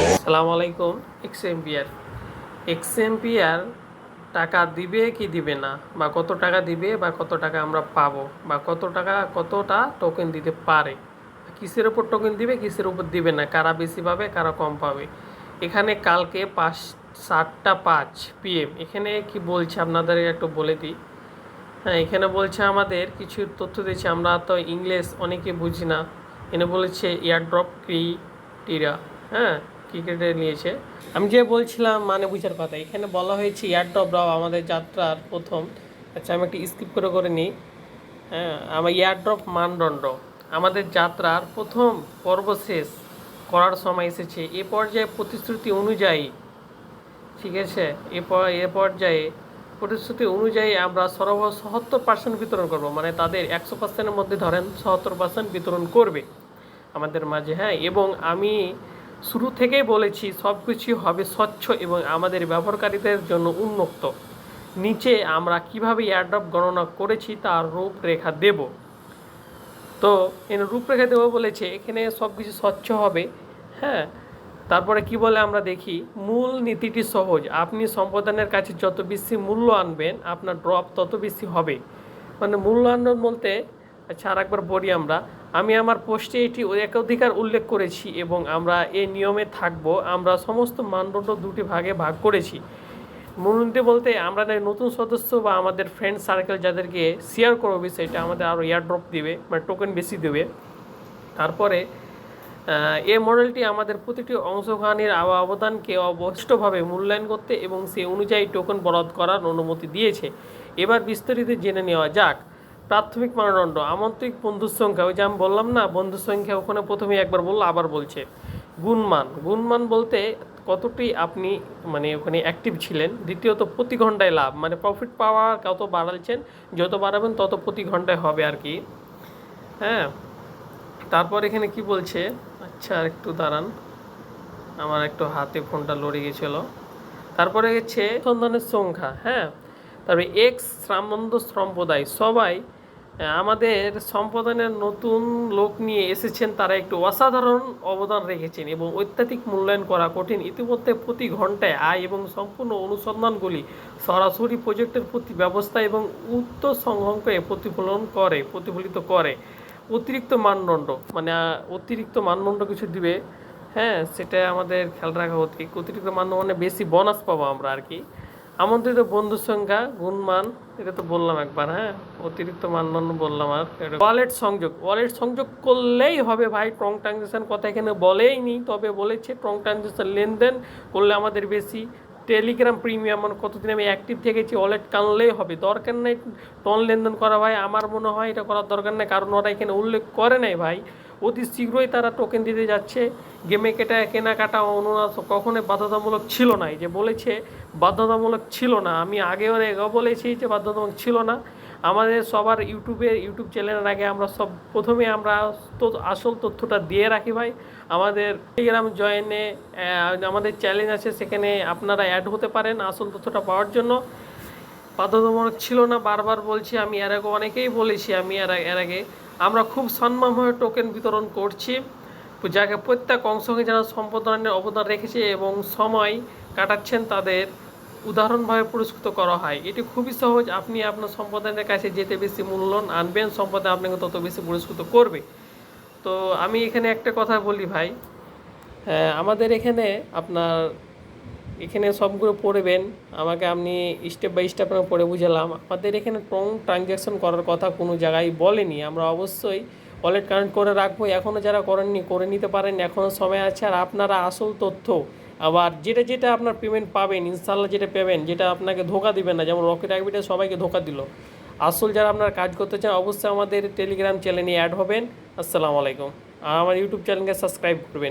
সালাম আলাইকুম। এক্সএমপিআর টাকা দিবে কি দিবে না, বা কত টাকা দিবে বা কত টাকা আমরা পাবো, বা কতটা টোকেন দিতে পারে, কিসের উপর টোকেন দিবে কিসের উপর দিবে না, কারা বেশি পাবে কারা কম পাবে। এখানে কালকে 7:05 PM এখানে কি বলছে আপনাদের একটু বলে দিই। হ্যাঁ, এখানে বলছে আমাদের কিছু তথ্য দিচ্ছে, আমরা তো ইংলিশ অনেকে বুঝি না। এখানে বলেছে এয়ারড্রপ ক্রিটেরিয়া, হ্যাঁ ক্রিকেটে নিয়েছে। আমি যে বলছিলাম মানে বুঝার কথা, এখানে বলা হয়েছে এয়ারড্রপরাও আমাদের যাত্রার প্রথম। আচ্ছা, আমি একটু স্কিপ করে নিই। হ্যাঁ, আমার এয়ারড্রপ মানদণ্ড আমাদের যাত্রার প্রথম পর্ব শেষ করার সময় এসেছে। এ পর্যায়ে প্রতিশ্রুতি অনুযায়ী, ঠিক আছে, এ পর্যায়ে প্রতিশ্রুতি অনুযায়ী আমরা সরবরাহ ৭০% বিতরণ করব, মানে তাদের ১০০%-এর মধ্যে ধরেন ৭০% বিতরণ করবে আমাদের মাঝে। হ্যাঁ, এবং আমি শুরু থেকেই বলেছি সব কিছু হবে স্বচ্ছ এবং আমাদের ব্যবহারকারীদের জন্য উন্মুক্ত। নিচে আমরা কিভাবে এয়ারড্রপ গণনা করেছি তার রূপরেখা দেব। তো এখানে রূপরেখা দেবো বলেছে, এখানে সব কিছু স্বচ্ছ হবে। হ্যাঁ, তারপরে কি বলে আমরা দেখি, মূল নীতিটি সহজ, আপনি সম্পাদনের কাছে যত বেশি মূল্য আনবেন আপনার ড্রপ তত বেশি হবে। মানে মূল্য আনবেন বলতে, আচ্ছা আর একবার বলি, আমি আমার পোস্টে এটি একাধিকার উল্লেখ করেছি এবং আমরা এই নিয়মে থাকব। আমরা সমস্ত মানদণ্ড দুটি ভাগে ভাগ করেছি। মূলনীতি বলতে আমরা নতুন সদস্য বা আমাদের ফ্রেন্ড সার্কেল যাদেরকে শেয়ার করবো বিষয়টা, আমাদের আরও এয়ারড্রপ দিবে, মানে টোকেন বেশি দেবে। তারপরে এই মডেলটি আমাদের প্রতিটি অংশগ্রহণের অবদানকে অবশিষ্টভাবে মূল্যায়ন করতে এবং সেই অনুযায়ী টোকেন বরাদ্দ করার অনুমতি দিয়েছে। এবার বিস্তারিত জেনে নেওয়া যাক। প্রাথমিক মানদণ্ড আমন্ত্রিত বন্ধুর সংখ্যা, ওই যে আমি বললাম না বন্ধুর সংখ্যা, ওখানে প্রথমে একবার বললো আবার বলছে। গুণমান বলতে কতটি আপনি মানে ওখানে অ্যাক্টিভ ছিলেন। দ্বিতীয়ত প্রতি ঘন্টায় লাভ, মানে প্রফিট পাওয়া কত বাড়াচ্ছেন, যত বাড়াবেন তত প্রতি ঘন্টায় হবে আর কি। হ্যাঁ, তারপর এখানে কি বলছে, আচ্ছা একটু দাঁড়ান, আমার একটু হাতে ফোনটা লড়ে গেছিলো। তারপরে হচ্ছে সন্ধানের সংখ্যা। হ্যাঁ, তারপরে শ্রামবন্ধ সম্প্রদায়, সবাই আমাদের সম্প্রদায়ের নতুন লোক নিয়ে এসেছেন, তারা একটু অসাধারণ অবদান রেখেছেন এবং অত্যাধিক মূল্যায়ন করা কঠিন। ইতিমধ্যে প্রতি ঘন্টায় আয় এবং সম্পূর্ণ অনুসন্ধানগুলি সরাসরি প্রজেক্টের প্রতি ব্যবস্থা এবং উত্তর সংগ্রহকে প্রতিফলিত করে। অতিরিক্ত মানদণ্ড, মানে অতিরিক্ত মানদণ্ড কিছু দিবে। হ্যাঁ, সেটা আমাদের খেয়াল রাখা উচিত। অতিরিক্ত মানদণ্ড মানে বেশি বোনাস পাবো আমরা আর কি। আমন্ত্রিত বন্ধুর সংখ্যা, গুণমান, এটা তো বললাম একবার। হ্যাঁ, অতিরিক্ত মানদণ্ড বললাম। আর ওয়ালেট সংযোগ করলেই হবে ভাই। ট্রং ট্রানজ্যাকশন কথা এখানে বলেই নি, তবে বলেছে ট্রং ট্রানজ্যাকশন লেনদেন করলে আমাদের বেশি। টেলিগ্রাম প্রিমিয়াম, মানে কতদিন আমি অ্যাক্টিভ থেকেছি, ওয়ালেট কানলেই হবে, দরকার নেই টন লেনদেন করা ভাই। আমার মনে হয় এটা করার দরকার নেই, কারণ ওরা এখানে উল্লেখ করে নাই ভাই। অতি শীঘ্রই তারা টোকেন দিতে যাচ্ছে। গেমে কেনাকাটা অনুরাগ কখনোই বাধ্যতামূলক ছিল না। এই যে বলেছে বাধ্যতামূলক ছিল না, আমি আগেও বলেছি যে বাধ্যতামূলক ছিল না। আমাদের সবার ইউটিউব চ্যানেলের আগে আমরা প্রথমে আমরা তো আসল তথ্যটা দিয়ে রাখি ভাই। আমাদের টেলিগ্রাম জয়েনে আমাদের চ্যালেঞ্জ আছে, সেখানে আপনারা অ্যাড হতে পারেন আসল তথ্যটা পাওয়ার জন্য। বাধ্যতামূলক ছিল না, বারবার বলছি আমি, এর আগে অনেকেই বলেছি আমি। এর আগে আমরা খুব সম্মানভাবে টোকেন বিতরণ করছি, যাকে প্রত্যেক অংশকে যারা সম্পাদনের অবদান রেখেছে এবং সময় কাটাচ্ছেন তাদের উদাহরণভাবে পুরস্কৃত করা হয়। এটি খুবই সহজ, আপনি আপনার সম্পাদনের কাছে যেতে বেশি মূল্য আনবেন, সম্পাদন আপনাকে তত বেশি পুরস্কৃত করবে। তো আমি এখানে একটা কথা বলি ভাই, আমাদের এখানে এখানে সবগুলো পড়বেন, আমাকে আপনি স্টেপ বাই স্টেপ পড়ে বুঝালাম। আমাদের এখানে ট্রং ট্রানজ্যাকশন করার কথা কোনো জায়গায় বলেনি। আমরা অবশ্যই ওয়ালেট কানেক্ট করে রাখবো, এখনও যারা করেননি করে নিতে পারেন, এখনও সময় আছে। আর আপনারা আসল তথ্য, আবার যেটা আপনার পেমেন্ট পাবেন ইনশাল্লাহ, যেটা পাবেন, যেটা আপনাকে ধোকা দিবেন না, যেমন রকেট আইবিটা সবাইকে ধোকা দিল। আসল যারা আপনারা কাজ করতে চান অবশ্যই আমাদের টেলিগ্রাম চ্যানেলে অ্যাড হবেন। আসসালামু আলাইকুম। আর আমার ইউটিউব চ্যানেলকে সাবস্ক্রাইব করবেন।